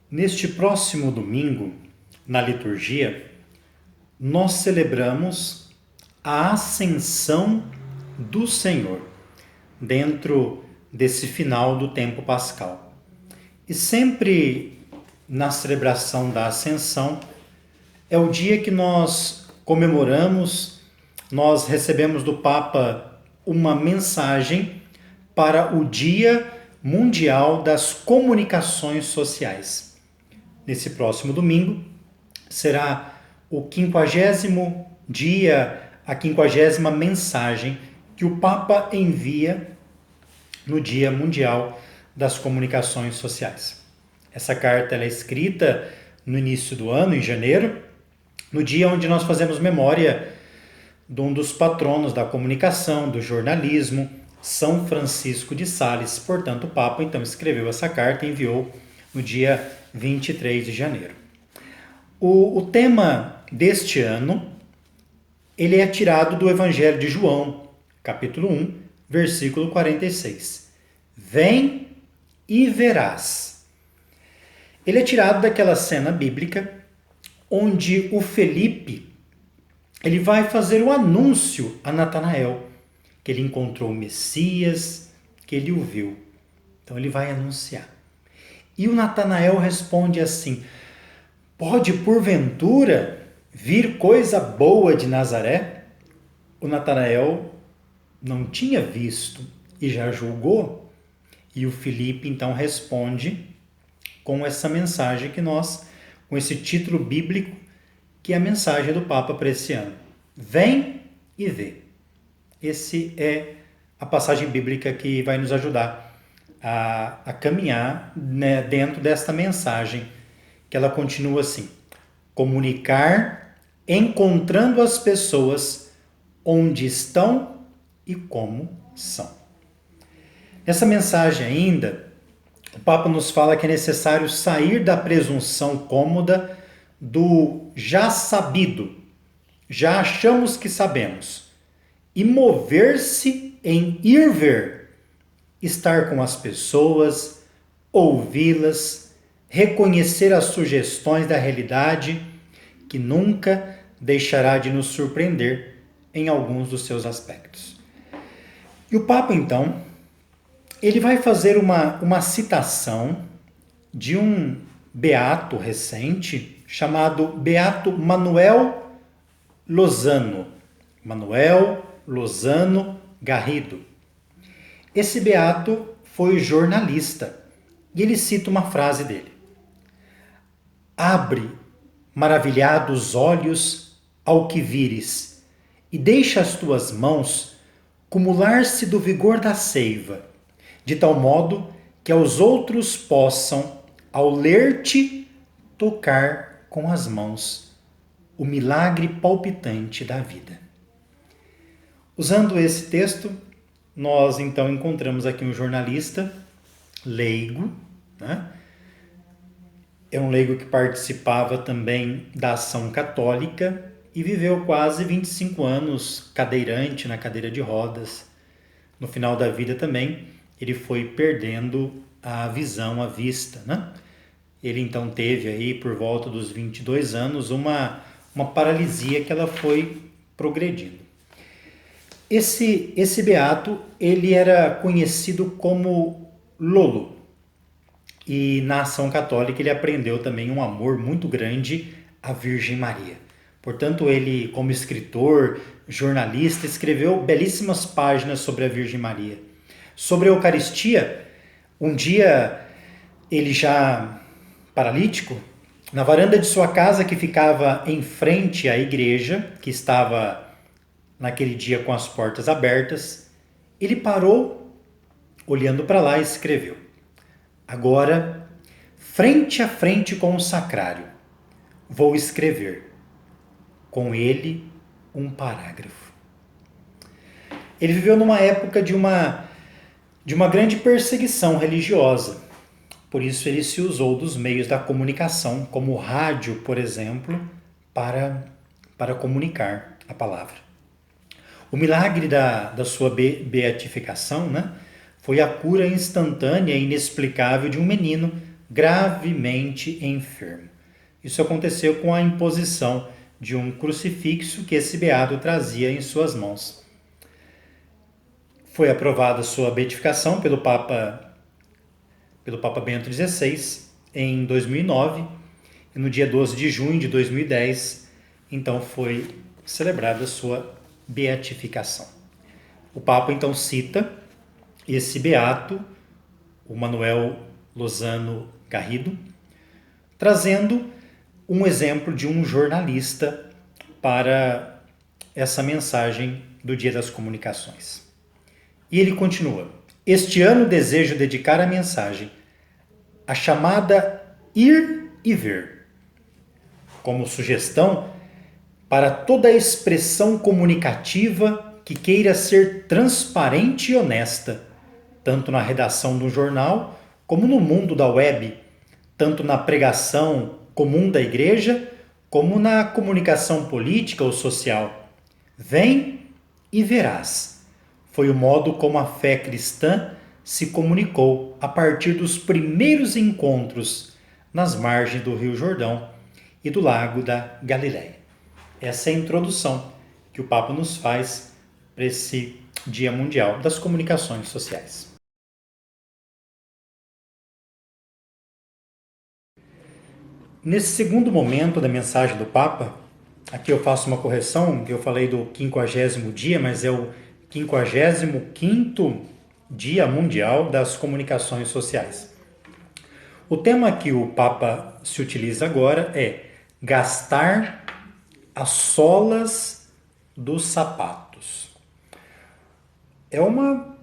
Neste próximo domingo, na liturgia, nós celebramos a Ascensão do Senhor, dentro desse final do tempo pascal. E sempre na celebração da Ascensão, é o dia que nós comemoramos, nós recebemos do Papa uma mensagem para o Dia Mundial das Comunicações Sociais. Nesse próximo domingo será o 50º dia, a 50ª mensagem que o Papa envia no Dia Mundial das Comunicações Sociais. Essa carta ela é escrita no início do ano, em janeiro, no dia onde nós fazemos memória de um dos patronos da comunicação, do jornalismo, São Francisco de Sales. Portanto, o Papa então escreveu essa carta e enviou no dia 23 de janeiro. O tema deste ano, ele é tirado do Evangelho de João, capítulo 1, versículo 46. Vem e verás. Ele é tirado daquela cena bíblica onde o Felipe ele vai fazer o anúncio a Natanael que ele encontrou o Messias, que ele o viu. Então ele vai anunciar. E o Natanael responde assim: pode porventura vir coisa boa de Nazaré? O Natanael não tinha visto e já julgou. E o Felipe então responde com essa mensagem que nós, com esse título bíblico, que é a mensagem do Papa para esse ano. Vem e vê. Esse é a passagem bíblica que vai nos ajudar a caminhar, né, dentro desta mensagem, que ela continua assim: comunicar encontrando as pessoas onde estão e como são. Nessa mensagem ainda, o Papa nos fala que é necessário sair da presunção cômoda do já sabido, já achamos que sabemos, e mover-se em ir ver, estar com as pessoas, ouvi-las, reconhecer as sugestões da realidade que nunca deixará de nos surpreender em alguns dos seus aspectos. E o Papa, então, ele vai fazer uma citação de um beato recente chamado Beato Manuel Lozano. Manuel Lozano Garrido. Esse beato foi jornalista e ele cita uma frase dele: abre maravilhados olhos ao que vires e deixa as tuas mãos cumular-se do vigor da seiva, de tal modo que aos outros possam, ao ler-te, tocar com as mãos o milagre palpitante da vida. Usando esse texto, nós então encontramos aqui um jornalista leigo, né? É um leigo que participava também da ação católica e viveu quase 25 anos cadeirante na cadeira de rodas. No final da vida também, ele foi perdendo a visão, a vista, né? Ele então teve aí, por volta dos 22 anos, uma paralisia que ela foi progredindo. Esse beato, ele era conhecido como Lolo. E na ação católica ele aprendeu também um amor muito grande à Virgem Maria. Portanto, ele, como escritor, jornalista, escreveu belíssimas páginas sobre a Virgem Maria. Sobre a Eucaristia, um dia ele já paralítico, na varanda de sua casa que ficava em frente à igreja, que estava naquele dia com as portas abertas, ele parou, olhando para lá, e escreveu: agora, frente a frente com o sacrário, vou escrever com ele um parágrafo. Ele viveu numa época de uma grande perseguição religiosa. Por isso ele se usou dos meios da comunicação, como o rádio, por exemplo, para comunicar a palavra. O milagre da sua beatificação, né, foi a cura instantânea e inexplicável de um menino gravemente enfermo. Isso aconteceu com a imposição de um crucifixo que esse beato trazia em suas mãos. Foi aprovada sua beatificação pelo Papa Bento XVI em 2009 e no dia 12 de junho de 2010, então foi celebrada sua beatificação. O Papa então cita esse beato, o Manuel Lozano Garrido, trazendo um exemplo de um jornalista para essa mensagem do Dia das Comunicações. E ele continua: este ano desejo dedicar a mensagem à chamada ir e ver, como sugestão para toda expressão comunicativa que queira ser transparente e honesta, tanto na redação do jornal como no mundo da web, tanto na pregação comum da igreja como na comunicação política ou social. Vem e verás. Foi o modo como a fé cristã se comunicou a partir dos primeiros encontros nas margens do Rio Jordão e do Lago da Galileia. Essa é a introdução que o Papa nos faz para esse Dia Mundial das Comunicações Sociais. Nesse segundo momento da mensagem do Papa, aqui eu faço uma correção, eu falei do 50º dia, mas é o 55º Dia Mundial das Comunicações Sociais. O tema que o Papa se utiliza agora é gastar as solas dos sapatos. É uma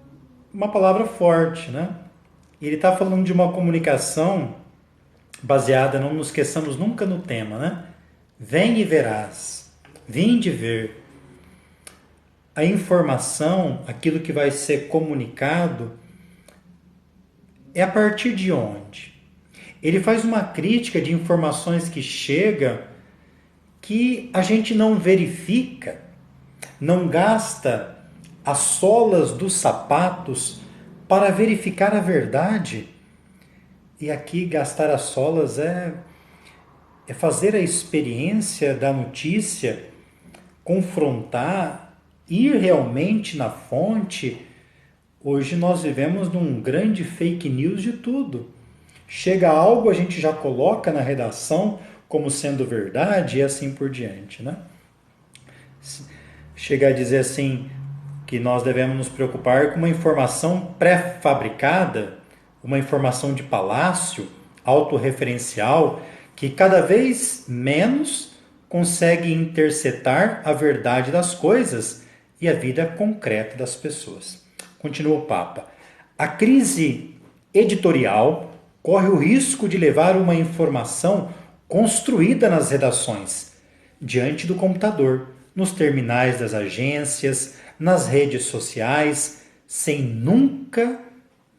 palavra forte, né? Ele está falando de uma comunicação baseada, não nos esqueçamos nunca no tema, né? Vem e verás, vinde ver. A informação, aquilo que vai ser comunicado, é a partir de onde? Ele faz uma crítica de informações que chegam que a gente não verifica, não gasta as solas dos sapatos para verificar a verdade. E aqui gastar as solas é fazer a experiência da notícia, confrontar, ir realmente na fonte. Hoje nós vivemos num grande fake news de tudo. Chega algo, a gente já coloca na redação como sendo verdade e assim por diante, né? Chega a dizer assim que nós devemos nos preocupar com uma informação pré-fabricada, uma informação de palácio, autorreferencial, que cada vez menos consegue interceptar a verdade das coisas e a vida concreta das pessoas. Continua o Papa. A crise editorial corre o risco de levar uma informação construída nas redações, diante do computador, nos terminais das agências, nas redes sociais, sem nunca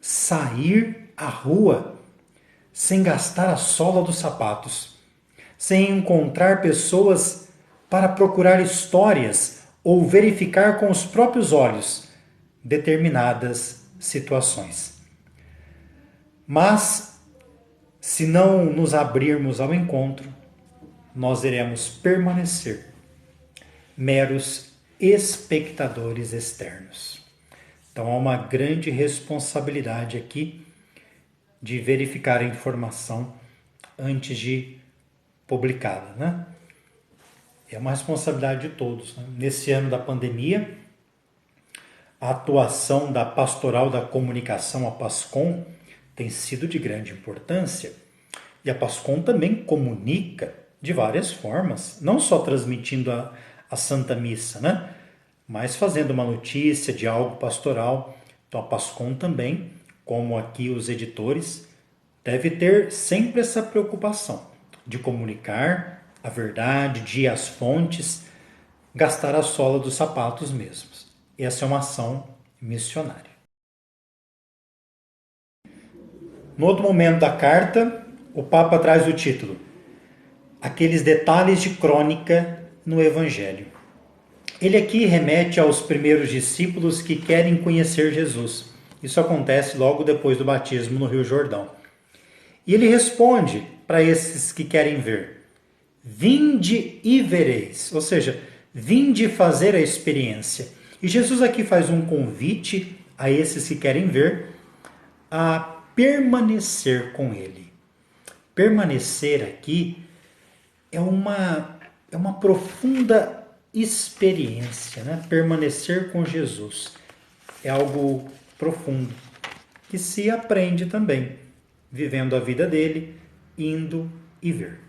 sair à rua, sem gastar a sola dos sapatos, sem encontrar pessoas para procurar histórias ou verificar com os próprios olhos determinadas situações. Mas, se não nos abrirmos ao encontro, nós iremos permanecer meros espectadores externos. Então há uma grande responsabilidade aqui de verificar a informação antes de publicá-la, né? É uma responsabilidade de todos, né? Nesse ano da pandemia, a atuação da Pastoral da Comunicação, a PASCOM, tem sido de grande importância. E a PASCOM também comunica de várias formas, não só transmitindo a Santa Missa, né? Mas fazendo uma notícia de algo pastoral. Então a PASCOM também, como aqui os editores, deve ter sempre essa preocupação de comunicar a verdade, de ir às fontes, gastar a sola dos sapatos mesmos. Essa é uma ação missionária. No outro momento da carta, o Papa traz o título: Aqueles detalhes de crônica no Evangelho. Ele aqui remete aos primeiros discípulos que querem conhecer Jesus. Isso acontece logo depois do batismo no Rio Jordão. E ele responde para esses que querem ver: vinde e vereis, ou seja, vinde fazer a experiência. E Jesus aqui faz um convite a esses que querem ver a permanecer com ele. Permanecer aqui é uma profunda experiência, né? Permanecer com Jesus é algo profundo que se aprende também, vivendo a vida dele, indo e ver.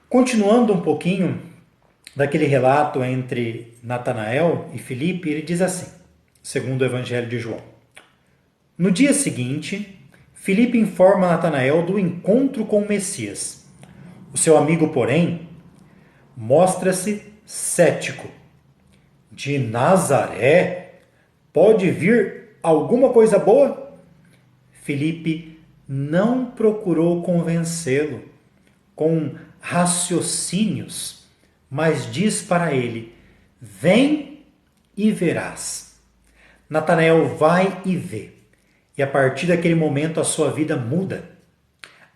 Continuando um pouquinho daquele relato entre Natanael e Filipe, ele diz assim, segundo o Evangelho de João. No dia seguinte, Filipe informa Natanael do encontro com o Messias. O seu amigo, porém, mostra-se cético. De Nazaré pode vir alguma coisa boa? Filipe não procurou convencê-lo com raciocínios, mas diz para ele: vem e verás. Natanael vai e vê. E a partir daquele momento a sua vida muda.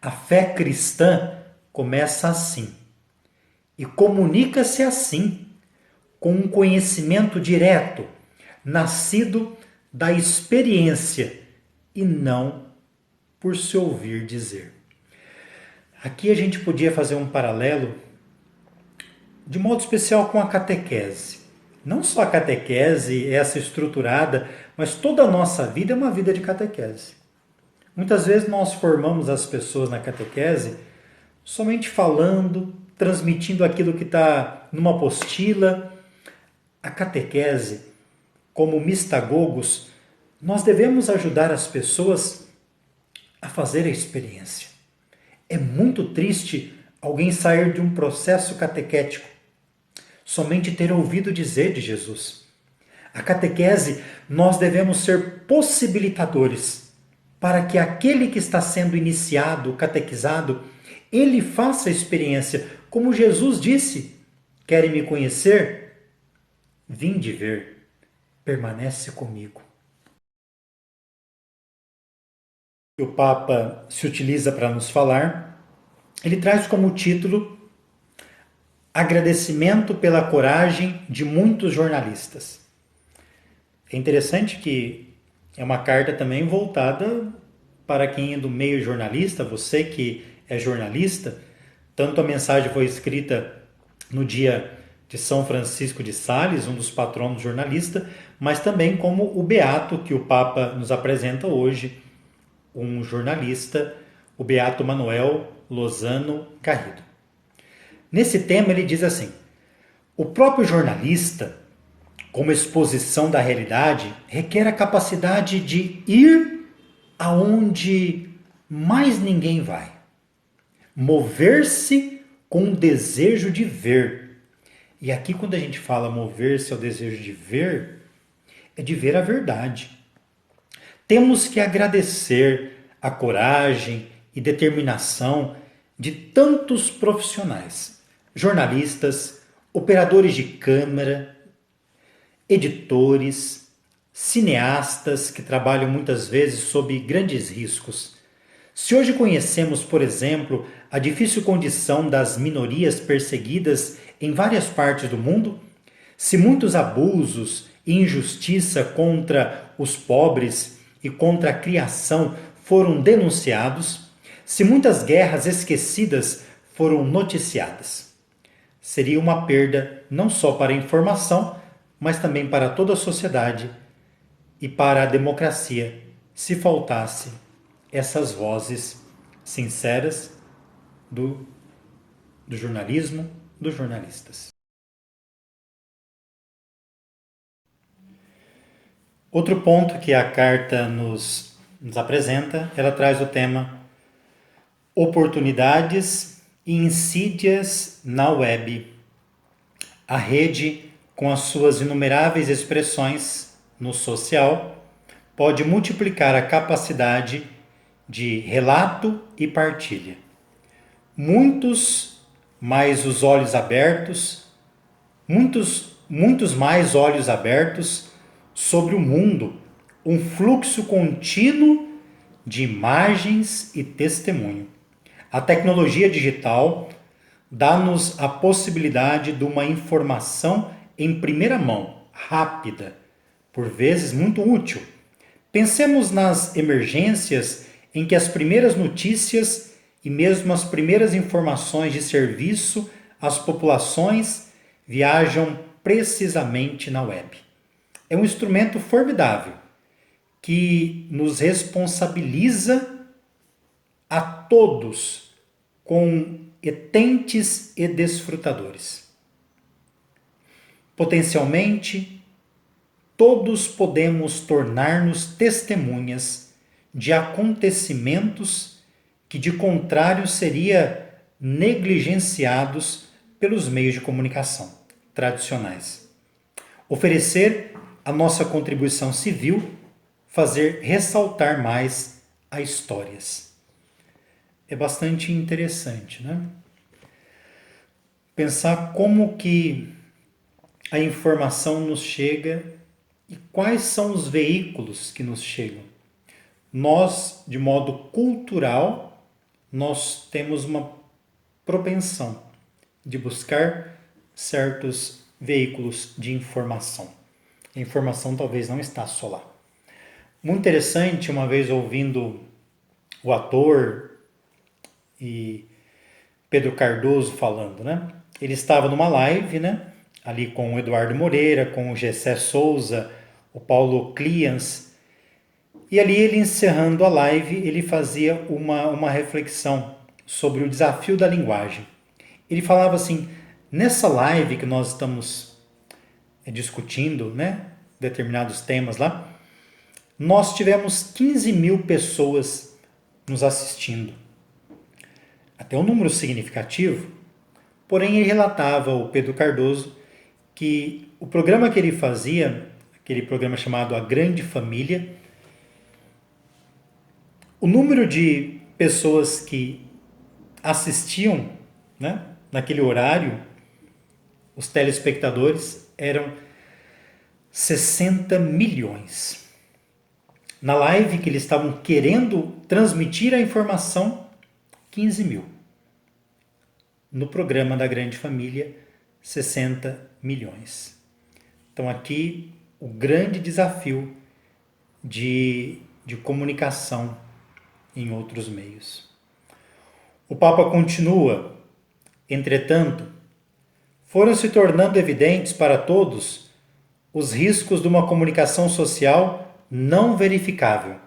A fé cristã começa assim. E comunica-se assim, com um conhecimento direto, nascido da experiência e não por se ouvir dizer. Aqui a gente podia fazer um paralelo de modo especial com a catequese. Não só a catequese, essa estruturada, mas toda a nossa vida é uma vida de catequese. Muitas vezes nós formamos as pessoas na catequese somente falando, transmitindo aquilo que está numa apostila. A catequese, como mistagogos, nós devemos ajudar as pessoas a fazer a experiência. É muito triste alguém sair de um processo catequético somente ter ouvido dizer de Jesus. A catequese, nós devemos ser possibilitadores para que aquele que está sendo iniciado, catequizado, ele faça a experiência. Como Jesus disse: querem me conhecer? Vinde ver, permanece comigo. O Papa se utiliza para nos falar, ele traz como título Agradecimento pela coragem de muitos jornalistas. É interessante que é uma carta também voltada para quem é do meio jornalista, você que é jornalista. Tanto a mensagem foi escrita no dia de São Francisco de Sales, um dos patronos jornalista, mas também como o beato que o Papa nos apresenta hoje, um jornalista, o beato Manuel Lozano Garrido. Nesse tema ele diz assim: o próprio jornalista, como exposição da realidade, requer a capacidade de ir aonde mais ninguém vai. Mover-se com o desejo de ver. E aqui quando a gente fala mover-se ao desejo de ver, é de ver a verdade. Temos que agradecer a coragem e determinação de tantos profissionais, jornalistas, operadores de câmera, editores, cineastas que trabalham muitas vezes sob grandes riscos. Se hoje conhecemos, por exemplo, a difícil condição das minorias perseguidas em várias partes do mundo, se muitos abusos e injustiça contra os pobres e contra a criação foram denunciados, se muitas guerras esquecidas foram noticiadas, seria uma perda não só para a informação, mas também para toda a sociedade e para a democracia, se faltasse essas vozes sinceras do jornalismo, dos jornalistas. Outro ponto que a carta nos apresenta, ela traz o tema oportunidades e insídias na web. A rede, com as suas inumeráveis expressões no social, pode multiplicar a capacidade de relato e partilha. Muitos mais olhos abertos sobre o mundo, um fluxo contínuo de imagens e testemunho. A tecnologia digital dá-nos a possibilidade de uma informação em primeira mão, rápida, por vezes muito útil. Pensemos nas emergências em que as primeiras notícias e mesmo as primeiras informações de serviço às populações viajam precisamente na web. É um instrumento formidável que nos responsabiliza a todos com etentes e desfrutadores. Potencialmente, todos podemos tornar-nos testemunhas de acontecimentos que, de contrário, seriam negligenciados pelos meios de comunicação tradicionais. Oferecer a nossa contribuição civil, fazer ressaltar mais as histórias. É bastante interessante, né? Pensar como que a informação nos chega e quais são os veículos que nos chegam. Nós, de modo cultural, nós temos uma propensão de buscar certos veículos de informação. A informação talvez não está só lá. Muito interessante, uma vez ouvindo o ator e Pedro Cardoso falando, né? Ele estava numa live, né? Ali com o Eduardo Moreira, com o Gessé Souza, o Paulo Clians. E ali ele encerrando a live, ele fazia uma reflexão sobre o desafio da linguagem. Ele falava assim, nessa live que nós estamos discutindo, né? Determinados temas lá, nós tivemos 15 mil pessoas nos assistindo. Até um número significativo, porém ele relatava, o Pedro Cardoso, que o programa que ele fazia, aquele programa chamado A Grande Família, o número de pessoas que assistiam, né, naquele horário, os telespectadores, eram 60 milhões. Na live que eles estavam querendo transmitir a informação, 15 mil. No programa da Grande Família, 60 milhões. Então aqui o grande desafio de comunicação em outros meios. O Papa continua, entretanto, foram se tornando evidentes para todos os riscos de uma comunicação social não verificável.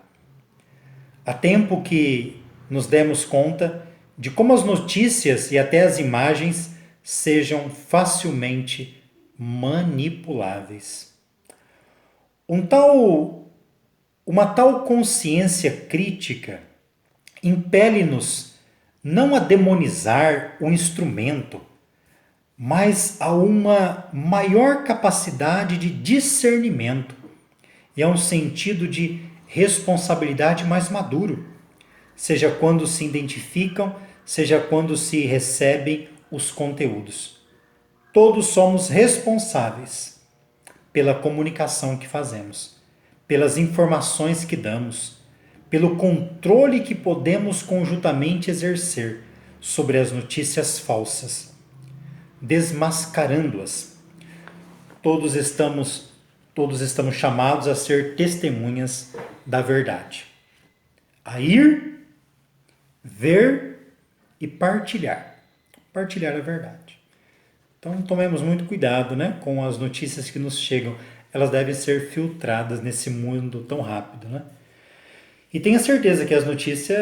Há tempo que nos demos conta de como as notícias e até as imagens sejam facilmente manipuláveis. Uma tal consciência crítica impele-nos não a demonizar o instrumento, mas a uma maior capacidade de discernimento e a um sentido de responsabilidade mais maduro, seja quando se identificam, seja quando se recebem os conteúdos. Todos somos responsáveis pela comunicação que fazemos, pelas informações que damos, pelo controle que podemos conjuntamente exercer sobre as notícias falsas, desmascarando-as. Todos estamos chamados a ser testemunhas da verdade, a ir, ver e partilhar a verdade. Então tomemos muito cuidado, né, com as notícias que nos chegam. Elas devem ser filtradas nesse mundo tão rápido, né? E tenha certeza que as notícias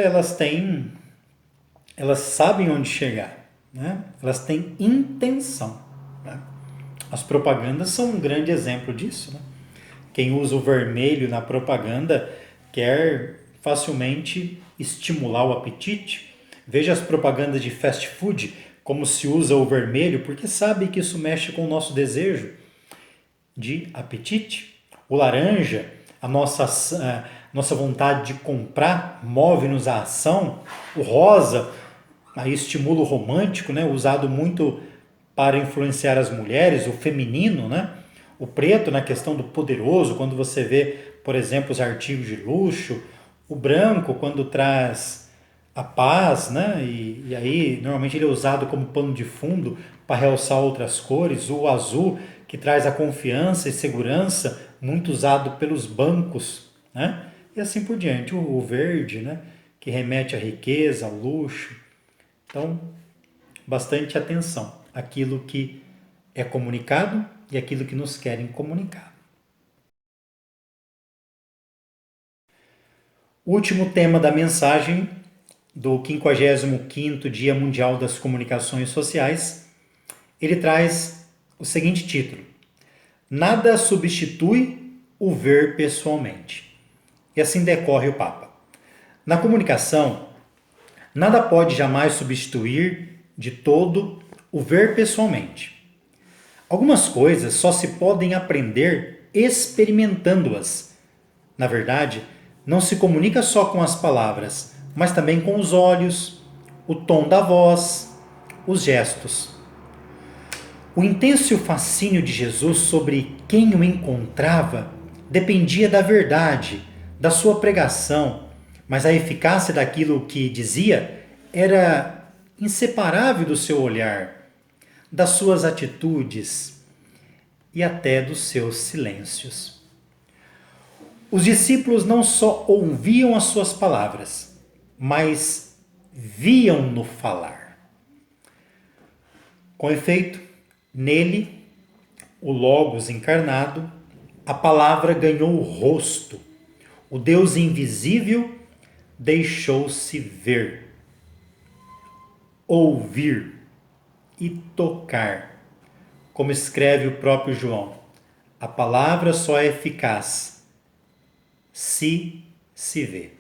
elas sabem onde chegar, né? Elas têm intenção, né? As propagandas são um grande exemplo disso, né? Quem usa o vermelho na propaganda quer facilmente estimular o apetite. Veja as propagandas de fast food, como se usa o vermelho, porque sabe que isso mexe com o nosso desejo de apetite. O laranja, a nossa vontade de comprar, move-nos à ação. O rosa, aí estimula o romântico, né? Usado muito para influenciar as mulheres, o feminino, né? O preto, na questão do poderoso, quando você vê, por exemplo, os artigos de luxo, O branco, quando traz a paz, né? E aí normalmente ele é usado como pano de fundo para realçar outras cores. O azul, que traz a confiança e segurança, muito usado pelos bancos, né? E assim por diante. O verde, né? Que remete à riqueza, ao luxo. Então, bastante atenção àquilo que é comunicado e aquilo que nos querem comunicar. O último tema da mensagem do 55º Dia Mundial das Comunicações Sociais, ele traz o seguinte título: Nada substitui o ver pessoalmente. E assim decorre o Papa. Na comunicação, nada pode jamais substituir de todo o ver pessoalmente. Algumas coisas só se podem aprender experimentando-as. Na verdade, não se comunica só com as palavras, mas também com os olhos, o tom da voz, os gestos. O intenso fascínio de Jesus sobre quem o encontrava dependia da verdade, da sua pregação, mas a eficácia daquilo que dizia era inseparável do seu olhar, das suas atitudes e até dos seus silêncios. Os discípulos não só ouviam as suas palavras, mas viam-no falar. Com efeito, nele, o Logos encarnado, a palavra ganhou rosto. O Deus invisível deixou-se ver, ouvir e tocar. Como escreve o próprio João, a palavra só é eficaz se vê.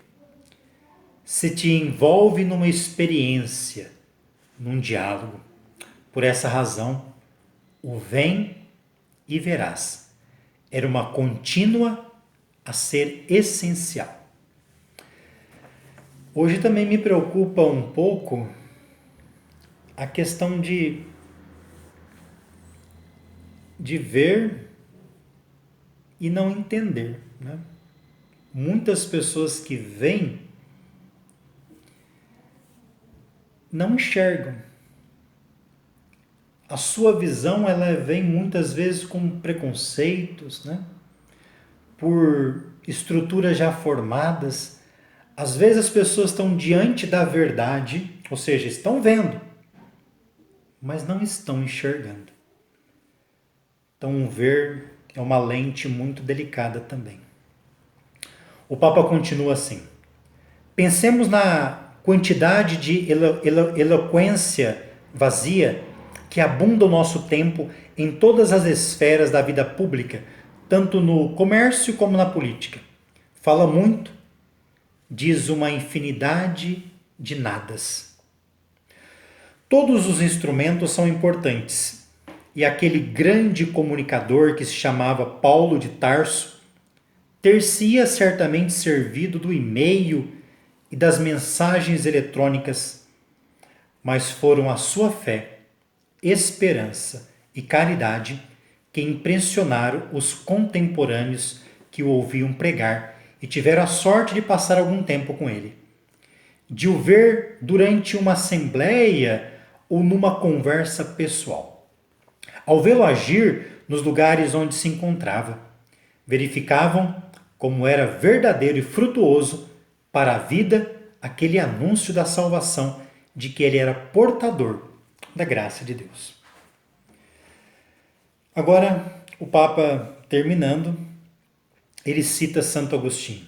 Se te envolve numa experiência, num diálogo. Por essa razão, o vem e verás era uma contínua a ser essencial. Hoje também me preocupa um pouco a questão de ver e não entender, né? Muitas pessoas que veem não enxergam. A sua visão ela vem muitas vezes com preconceitos, né? Por estruturas já formadas. Às vezes as pessoas estão diante da verdade, ou seja, estão vendo, mas não estão enxergando. Então, ver é uma lente muito delicada também. O Papa continua assim: pensemos na quantidade de eloquência vazia que abunda o nosso tempo em todas as esferas da vida pública, tanto no comércio como na política. Fala muito, diz uma infinidade de nadas. Todos os instrumentos são importantes, e aquele grande comunicador que se chamava Paulo de Tarso ter-se-ia certamente servido do e-mail e das mensagens eletrônicas, mas foram a sua fé, esperança e caridade que impressionaram os contemporâneos que o ouviam pregar e tiveram a sorte de passar algum tempo com ele. De o ver durante uma assembleia ou numa conversa pessoal. Ao vê-lo agir nos lugares onde se encontrava, verificavam como era verdadeiro e frutuoso para a vida aquele anúncio da salvação de que ele era portador da graça de Deus. Agora, o Papa, terminando, ele cita Santo Agostinho.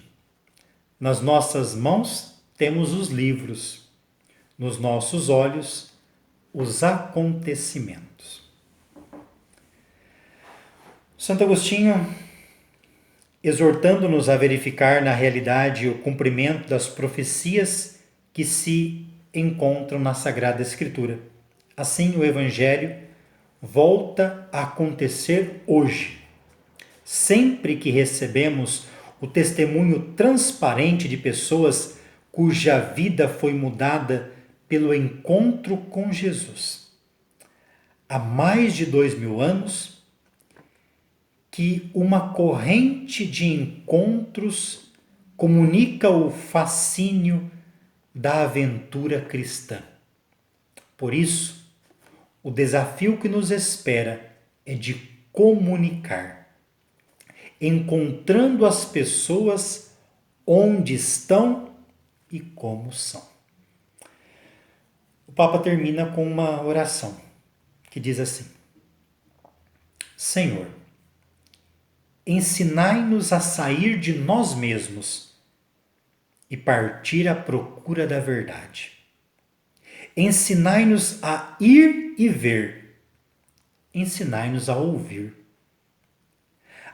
Nas nossas mãos temos os livros, nos nossos olhos os acontecimentos. Santo Agostinho, exortando-nos a verificar na realidade o cumprimento das profecias que se encontram na Sagrada Escritura. Assim, o Evangelho volta a acontecer hoje. Sempre que recebemos o testemunho transparente de pessoas cuja vida foi mudada pelo encontro com Jesus. Há mais de 2000 anos que uma corrente de encontros comunica o fascínio da aventura cristã. Por isso, o desafio que nos espera é de comunicar, encontrando as pessoas onde estão e como são. O Papa termina com uma oração que diz assim: Senhor, ensinai-nos a sair de nós mesmos e partir à procura da verdade. Ensinai-nos a ir e ver. Ensinai-nos a ouvir.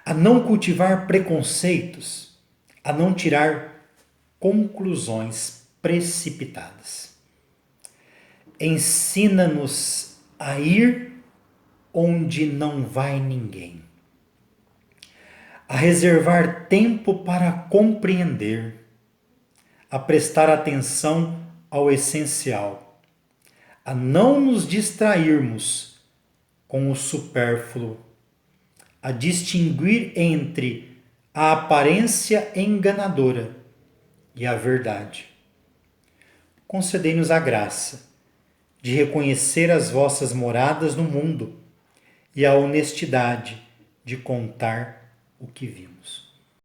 A não cultivar preconceitos, a não tirar conclusões precipitadas. Ensina-nos a ir onde não vai ninguém. A reservar tempo para compreender, a prestar atenção ao essencial, a não nos distrairmos com o supérfluo, a distinguir entre a aparência enganadora e a verdade. Concedei-nos a graça de reconhecer as vossas moradas no mundo e a honestidade de contar o que vimos.